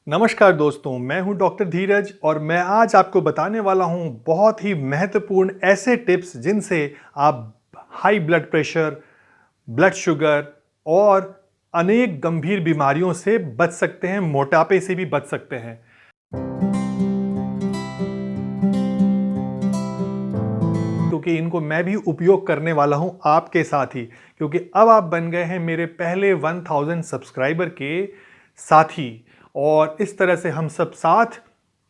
नमस्कार दोस्तों, मैं हूं डॉक्टर धीरज और मैं आज आपको बताने वाला हूं बहुत ही महत्वपूर्ण ऐसे टिप्स जिनसे आप high blood pressure, blood sugar और अनेक गंभीर बीमारियों से बच सकते हैं, मोटापे से भी बच सकते हैं। क्योंकि इनको मैं भी उपयोग करने वाला हूं आपके साथ ही, क्योंकि अब आप बन गए हैं मेरे पहले 1000 सब्सक्राइबर के साथी। और इस तरह से हम सब साथ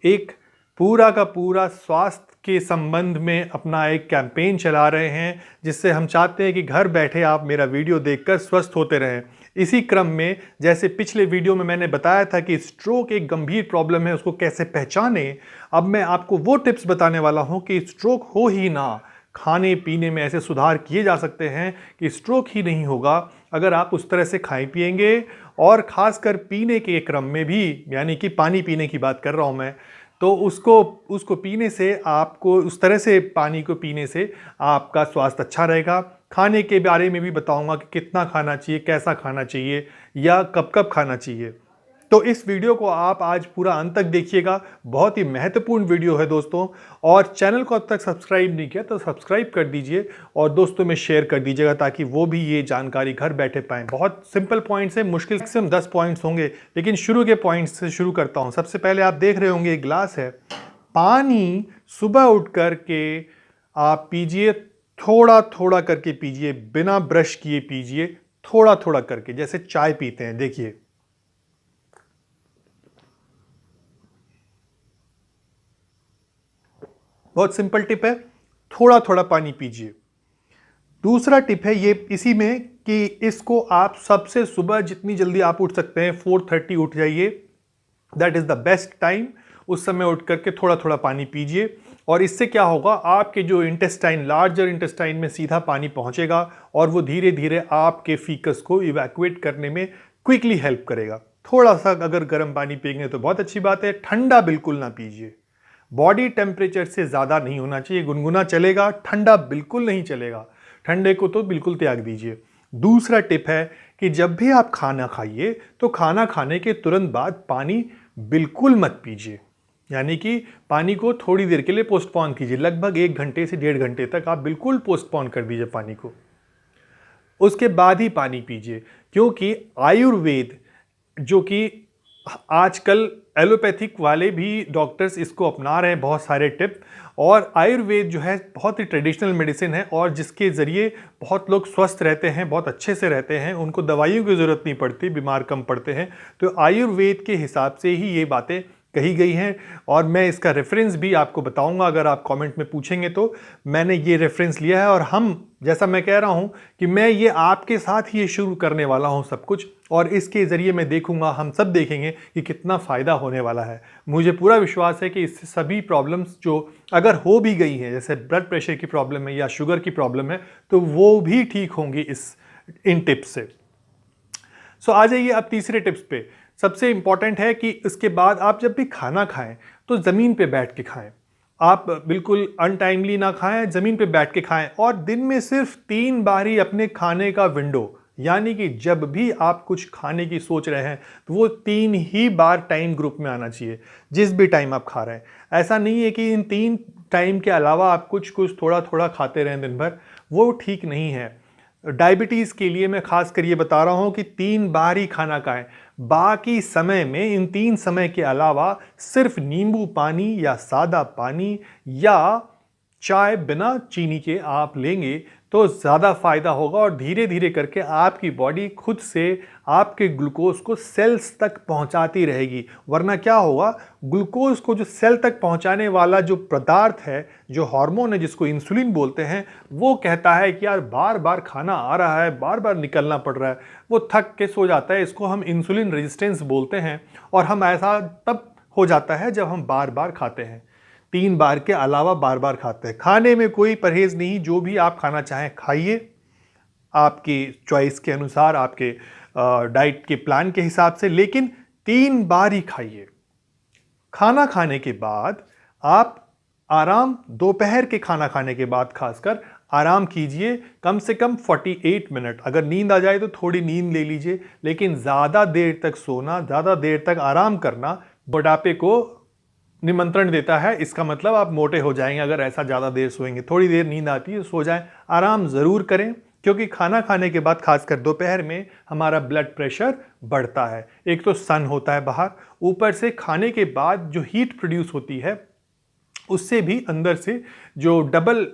एक पूरा का पूरा स्वास्थ्य के संबंध में अपना एक कैंपेन चला रहे हैं, जिससे हम चाहते हैं कि घर बैठे आप मेरा वीडियो देखकर स्वस्थ होते रहें। इसी क्रम में जैसे पिछले वीडियो में मैंने बताया था कि स्ट्रोक एक गंभीर प्रॉब्लम है, उसको कैसे पहचानें, अब मैं आपको वो टिप्स बताने वाला हूं कि स्ट्रोक हो ही ना, खाने पीने में ऐसे सुधार किए जा सकते हैं कि स्ट्रोक ही नहीं होगा अगर आप उस तरह से खाएं पिएंगे। और खासकर पीने के क्रम में भी, यानी कि पानी पीने की बात कर रहा हूं मैं, तो उसको पीने से आपको, उस तरह से पानी को पीने से आपका स्वास्थ्य अच्छा रहेगा। खाने के बारे में भी बताऊंगा कि कितना खाना चाहिए, कैसा खाना चाहिए या कब कब खाना चाहिए। तो इस वीडियो को आप आज पूरा अंत तक देखिएगा, बहुत ही महत्वपूर्ण वीडियो है दोस्तों। और चैनल को अब तक सब्सक्राइब नहीं किया तो सब्सक्राइब कर दीजिए और दोस्तों में शेयर कर दीजिएगा ताकि वो भी ये जानकारी घर बैठे पाएं। बहुत सिंपल पॉइंट्स है, मुश्किल से 10 पॉइंट्स होंगे, लेकिन शुरू के पॉइंट्स से शुरू करता हूं। सबसे पहले आप देख रहे होंगे एक ग्लास है, पानी सुबह उठ करके आप पीजिए, थोड़ा थोड़ा करके पीजिए, बिना ब्रश किए पीजिए, थोड़ा थोड़ा करके, जैसे चाय पीते हैं। देखिए, बहुत सिंपल टिप है, थोड़ा थोड़ा पानी पीजिए। दूसरा टिप है ये इसी में कि इसको आप सबसे सुबह जितनी जल्दी आप उठ सकते हैं, 4:30 उठ जाइए, that is the best time. उस समय उठ करके थोड़ा थोड़ा पानी पीजिए और इससे क्या होगा, आपके जो इंटेस्टाइन, लार्जर इंटेस्टाइन में सीधा पानी पहुंचेगा और वो धीरे धीरे आपके फीकस को इवैक्यूएट करने में क्विकली हेल्प करेगा। थोड़ा सा अगर गर्म पानी पिएंगे तो बहुत अच्छी बात है, ठंडा बिल्कुल ना पीजिए। बॉडी टेम्परेचर से ज़्यादा नहीं होना चाहिए, गुनगुना चलेगा, ठंडा बिल्कुल नहीं चलेगा, ठंडे को तो बिल्कुल त्याग दीजिए। दूसरा टिप है कि जब भी आप खाना खाइए तो खाना खाने के तुरंत बाद पानी बिल्कुल मत पीजिए, यानी कि पानी को थोड़ी देर के लिए पोस्टपोन कीजिए, लगभग 1 घंटे से 1.5 घंटे तक आप बिल्कुल पोस्टपोन कर दीजिए पानी को, उसके बाद ही पानी पीजिए। क्योंकि आयुर्वेद, जो कि आजकल एलोपैथिक वाले भी डॉक्टर्स इसको अपना रहे हैं, बहुत सारे टिप, और आयुर्वेद जो है बहुत ही ट्रेडिशनल मेडिसिन है और जिसके ज़रिए बहुत लोग स्वस्थ रहते हैं, बहुत अच्छे से रहते हैं, उनको दवाइयों की ज़रूरत नहीं पड़ती, बीमार कम पड़ते हैं। तो आयुर्वेद के हिसाब से ही ये बातें कही गई हैं और मैं इसका रेफरेंस भी आपको बताऊंगा, अगर आप कमेंट में पूछेंगे तो मैंने ये रेफरेंस लिया है। और हम, जैसा मैं कह रहा हूं कि मैं ये आपके साथ ही ये शुरू करने वाला हूं सब कुछ, और इसके ज़रिए मैं देखूंगा, हम सब देखेंगे कि कितना फ़ायदा होने वाला है। मुझे पूरा विश्वास है कि इससे सभी प्रॉब्लम्स जो अगर हो भी गई हैं, जैसे ब्लड प्रेशर की प्रॉब्लम है या शुगर की प्रॉब्लम है, तो वो भी ठीक होंगी इन टिप्स से। सो आ जाइए अब तीसरे टिप्स पे। सबसे इंपॉर्टेंट है कि इसके बाद आप जब भी खाना खाएं तो ज़मीन पे बैठ के खाएं। आप बिल्कुल अनटाइमली ना खाएं, ज़मीन पे बैठ के खाएं। और दिन में सिर्फ 3 बार ही अपने खाने का विंडो, यानी कि जब भी आप कुछ खाने की सोच रहे हैं तो वो 3 ही बार टाइम ग्रुप में आना चाहिए, जिस भी टाइम आप खा रहे हैं। ऐसा नहीं है कि इन 3 टाइम के अलावा आप कुछ कुछ थोड़ा थोड़ा खाते रहें दिन भर, वो ठीक नहीं है। डायबिटीज़ के लिए मैं खास कर ये बता रहा हूँ कि 3 बार ही खाना खाएं। बाकी समय में, इन 3 समय के अलावा, सिर्फ नींबू पानी या सादा पानी या चाय बिना चीनी के आप लेंगे तो ज़्यादा फायदा होगा और धीरे धीरे करके आपकी बॉडी खुद से आपके ग्लूकोज को सेल्स तक पहुंचाती रहेगी। वरना क्या होगा, ग्लूकोज को जो सेल तक पहुंचाने वाला जो पदार्थ है, जो हार्मोन है जिसको इंसुलिन बोलते हैं, वो कहता है कि यार बार बार खाना आ रहा है, बार बार निकलना पड़ रहा है, वो थक के सो जाता है। इसको हम इंसुलिन रेजिस्टेंस बोलते हैं और हम ऐसा तब हो जाता है जब हम बार बार खाते हैं, 3 बार के अलावा बार बार खाते हैं। खाने में कोई परहेज नहीं, जो भी आप खाना चाहें खाइए, आपकी चॉइस के अनुसार, आपके डाइट के प्लान के हिसाब से, लेकिन 3 बार ही खाइए। खाना खाने के बाद आप आराम, दोपहर के खाना खाने के बाद खासकर आराम कीजिए कम से कम 48 मिनट। अगर नींद आ जाए तो थोड़ी नींद ले लीजिए, लेकिन ज़्यादा देर तक सोना, ज़्यादा देर तक आराम करना मोटापे को निमंत्रण देता है। इसका मतलब आप मोटे हो जाएंगे अगर ऐसा ज़्यादा देर सोएंगे। थोड़ी देर नींद आती है सो जाएं, आराम ज़रूर करें, क्योंकि खाना खाने के बाद खासकर दोपहर में हमारा ब्लड प्रेशर बढ़ता है। एक तो सन होता है बाहर, ऊपर से खाने के बाद जो हीट प्रोड्यूस होती है उससे भी अंदर से जो डबल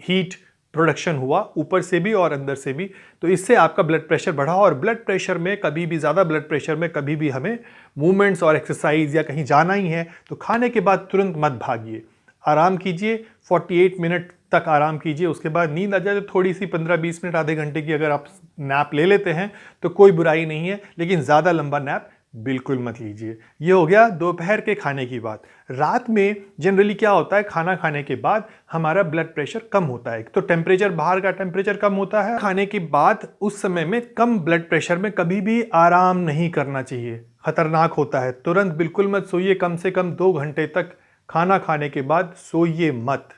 हीट प्रोडक्शन हुआ, ऊपर से भी और अंदर से भी, तो इससे आपका ब्लड प्रेशर बढ़ा। और ब्लड प्रेशर में कभी भी, ज़्यादा ब्लड प्रेशर में कभी भी हमें मूवमेंट्स और एक्सरसाइज या कहीं जाना ही है तो खाने के बाद तुरंत मत भागिए, आराम कीजिए, 48 मिनट तक आराम कीजिए। उसके बाद नींद आ जाए तो थोड़ी सी 15-20 मिनट, आधे घंटे की अगर आप नैप ले लेते हैं तो कोई बुराई नहीं है, लेकिन ज़्यादा लंबा नैप बिल्कुल मत लीजिए। ये हो गया दोपहर के खाने की बात। रात में जनरली क्या होता है, खाना खाने के बाद हमारा ब्लड प्रेशर कम होता है। तो टेम्परेचर, बाहर का टेम्परेचर कम होता है खाने के बाद। उस समय में कम ब्लड प्रेशर में कभी भी आराम नहीं करना चाहिए, खतरनाक होता है। तुरंत बिल्कुल मत सोइए, कम से कम 2 घंटे तक खाना खाने के बाद सोइए मत।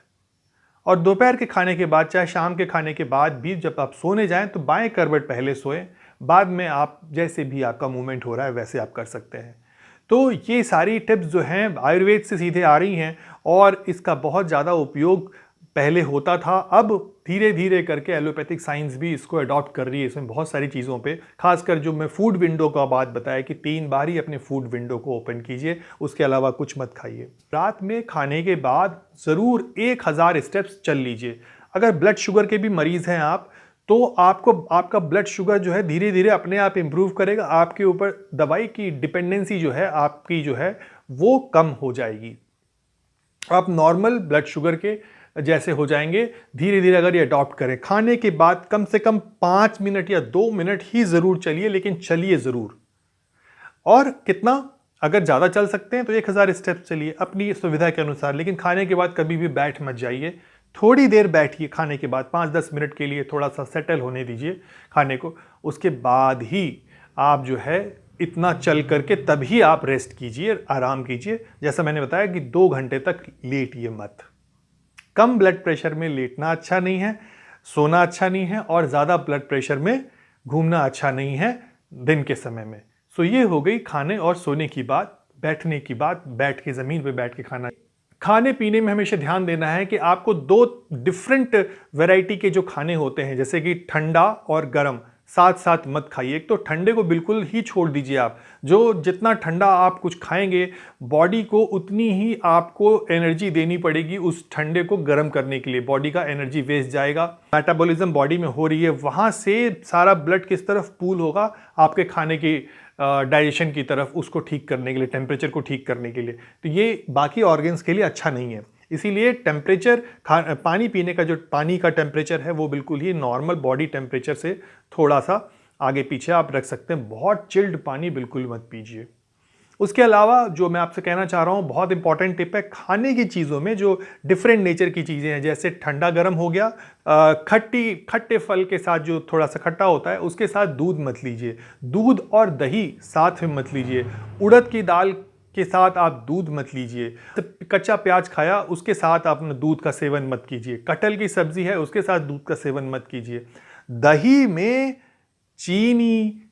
और दोपहर के खाने के बाद, चाहे शाम के खाने के बाद भी जब आप सोने जाएं तो बाएं करवट पहले सोएं, बाद में आप जैसे भी आपका मूवमेंट हो रहा है वैसे आप कर सकते हैं। तो ये सारी टिप्स जो हैं आयुर्वेद से सीधे आ रही हैं और इसका बहुत ज़्यादा उपयोग पहले होता था। अब धीरे धीरे करके एलोपैथिक साइंस भी इसको अडॉप्ट कर रही है। इसमें बहुत सारी चीज़ों पे, खासकर जो मैं फूड विंडो का बात बताया कि 3 बार ही अपने फूड विंडो को ओपन कीजिए, उसके अलावा कुछ मत खाइए। रात में खाने के बाद ज़रूर 1000 स्टेप्स चल लीजिए। अगर ब्लड शुगर के भी मरीज़ हैं आप, तो आपका ब्लड शुगर जो है धीरे धीरे अपने आप इम्प्रूव करेगा। आपके ऊपर दवाई की डिपेंडेंसी जो है आपकी जो है वो कम हो जाएगी। आप नॉर्मल ब्लड शुगर के जैसे हो जाएंगे धीरे धीरे अगर ये अडॉप्ट करें। खाने के बाद कम से कम 5 मिनट या 2 मिनट ही ज़रूर चलिए, लेकिन चलिए ज़रूर। और कितना, अगर ज़्यादा चल सकते हैं तो 1000 स्टेप चलिए अपनी सुविधा के अनुसार, लेकिन खाने के बाद कभी भी बैठ मत जाइए। थोड़ी देर बैठिए खाने के बाद, 5-10 मिनट के लिए थोड़ा सा सेटल होने दीजिए खाने को। उसके बाद ही आप जो है इतना चल करके तभी आप रेस्ट कीजिए, आराम कीजिए। जैसा मैंने बताया कि 2 घंटे तक लेटिए मत। कम ब्लड प्रेशर में लेटना अच्छा नहीं है, सोना अच्छा नहीं है, और ज़्यादा ब्लड प्रेशर में घूमना अच्छा नहीं है दिन के समय में। सो ये हो गई खाने और सोने की बात। बैठने की बात, बैठ के ज़मीन पे बैठ के खाना। खाने पीने में हमेशा ध्यान देना है कि आपको 2 डिफरेंट वैरायटी के जो खाने होते हैं, जैसे कि ठंडा और गर्म, साथ साथ मत खाइए। एक तो ठंडे को बिल्कुल ही छोड़ दीजिए आप। जो जितना ठंडा आप कुछ खाएंगे, बॉडी को उतनी ही आपको एनर्जी देनी पड़ेगी उस ठंडे को गर्म करने के लिए। बॉडी का एनर्जी वेस्ट जाएगा, मेटाबॉलिज्म बॉडी में हो रही है, वहाँ से सारा ब्लड किस तरफ पूल होगा आपके खाने की डाइजेशन की तरफ, उसको ठीक करने के लिए, टेम्परेचर को ठीक करने के लिए। तो ये बाकी ऑर्गन्स के लिए अच्छा नहीं है। इसीलिए टेम्परेचर, पानी पीने का जो पानी का टेम्परेचर है वो बिल्कुल ही नॉर्मल बॉडी टेम्परेचर से थोड़ा सा आगे पीछे आप रख सकते हैं। बहुत चिल्ड पानी बिल्कुल मत पीजिए। उसके अलावा जो मैं आपसे कहना चाह रहा हूँ, बहुत इंपॉर्टेंट टिप है, खाने की चीज़ों में जो डिफरेंट नेचर की चीज़ें हैं, जैसे ठंडा गर्म हो गया, खट्टे फल के साथ जो थोड़ा सा खट्टा होता है उसके साथ दूध मत लीजिए। दूध और दही साथ में मत लीजिए। उड़द की दाल के साथ आप दूध मत लीजिए। कच्चा प्याज खाया उसके साथ आप दूध का सेवन मत कीजिए। कटहल की सब्जी है उसके साथ दूध का सेवन मत कीजिए। दही में चीनी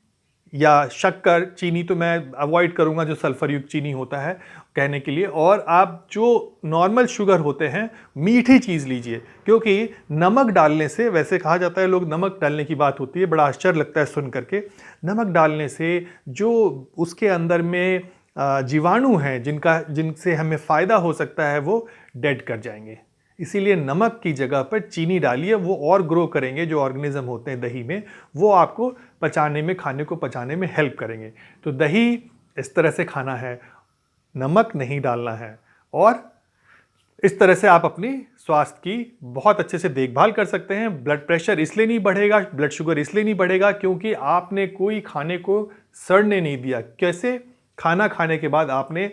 या शक्कर, चीनी तो मैं अवॉइड करूंगा, जो सल्फर युक्त चीनी होता है कहने के लिए, और आप जो नॉर्मल शुगर होते हैं मीठी चीज़ लीजिए। क्योंकि नमक डालने से, वैसे कहा जाता है, लोग नमक डालने की बात होती है, बड़ा आश्चर्य लगता है सुन करके। नमक डालने से जो उसके अंदर में जीवाणु हैं जिनसे हमें फ़ायदा हो सकता है वो डेड कर जाएंगे। इसीलिए नमक की जगह पर चीनी डालिए, वो और ग्रो करेंगे। जो ऑर्गेनिज्म होते हैं दही में, वो आपको पचाने में, खाने को पचाने में हेल्प करेंगे। तो दही इस तरह से खाना है, नमक नहीं डालना है, और इस तरह से आप अपनी स्वास्थ्य की बहुत अच्छे से देखभाल कर सकते हैं। ब्लड प्रेशर इसलिए नहीं बढ़ेगा, ब्लड शुगर इसलिए नहीं बढ़ेगा क्योंकि आपने कोई खाने को सड़ने नहीं दिया। कैसे? खाना खाने के बाद आपने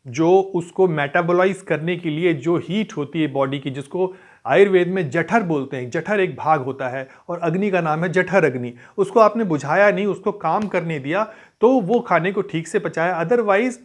जो उसको मेटाबोलाइज करने के लिए जो हीट होती है बॉडी की, जिसको आयुर्वेद में जठर बोलते हैं, जठर एक भाग होता है और अग्नि का नाम है जठर अग्नि, उसको आपने बुझाया नहीं, उसको काम करने दिया, तो वो खाने को ठीक से पचाया। अदरवाइज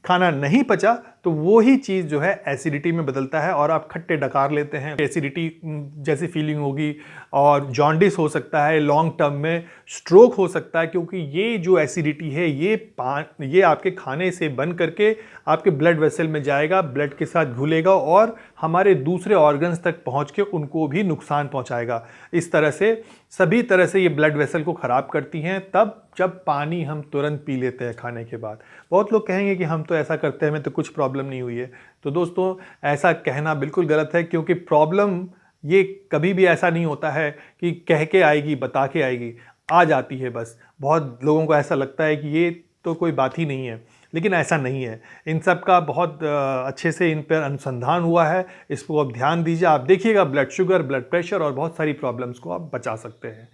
खाना नहीं पचा तो वो ही चीज़ जो है एसिडिटी में बदलता है और आप खट्टे डकार लेते हैं, एसिडिटी जैसी फीलिंग होगी और जॉन्डिस हो सकता है, लॉन्ग टर्म में स्ट्रोक हो सकता है, क्योंकि ये जो एसिडिटी है ये आपके खाने से बन करके आपके ब्लड वेसल में जाएगा, ब्लड के साथ घुलेगा और हमारे दूसरे ऑर्गन्स तक पहुंच के उनको भी नुकसान पहुंचाएगा। इस तरह से सभी तरह से ये ब्लड वेसल को ख़राब करती हैं, तब जब पानी हम तुरंत पी लेते हैं खाने के बाद। बहुत लोग कहेंगे कि हम तो ऐसा करते हैं, हमें तो कुछ प्रॉब्लम नहीं हुई है। तो दोस्तों ऐसा कहना बिल्कुल गलत है, क्योंकि प्रॉब्लम ये कभी भी ऐसा नहीं होता है कि कह के आएगी, बता के आएगी, आ जाती है बस। बहुत लोगों को ऐसा लगता है कि ये तो कोई बात ही नहीं है, लेकिन ऐसा नहीं है। इन सब का बहुत अच्छे से इन पर अनुसंधान हुआ है, इसको आप ध्यान दीजिए। आप देखिएगा ब्लड शुगर, ब्लड प्रेशर और बहुत सारी प्रॉब्लम्स को आप बचा सकते हैं।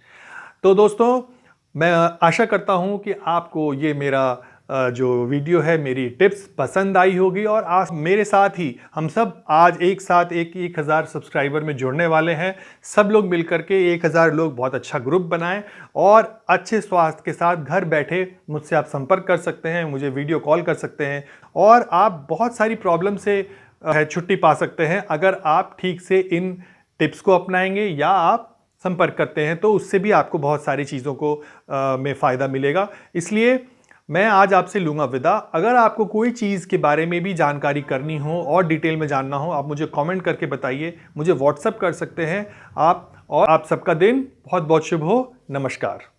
तो दोस्तों मैं आशा करता हूँ कि आपको ये मेरा जो वीडियो है, मेरी टिप्स पसंद आई होगी और आज मेरे साथ ही हम सब आज एक साथ 1000 सब्सक्राइबर में जुड़ने वाले हैं। सब लोग मिलकर के 1000 लोग बहुत अच्छा ग्रुप बनाएं और अच्छे स्वास्थ्य के साथ घर बैठे मुझसे आप संपर्क कर सकते हैं, मुझे वीडियो कॉल कर सकते हैं और आप बहुत सारी प्रॉब्लम से छुट्टी पा सकते हैं अगर आप ठीक से इन टिप्स को अपनाएंगे या आप संपर्क करते हैं, तो उससे भी आपको बहुत सारी चीज़ों को में फ़ायदा मिलेगा। इसलिए मैं आज आपसे लूँगा विदा। अगर आपको कोई चीज़ के बारे में भी जानकारी करनी हो और डिटेल में जानना हो, आप मुझे कमेंट करके बताइए, मुझे व्हाट्सएप कर सकते हैं आप। और आप सबका दिन बहुत बहुत शुभ हो। नमस्कार।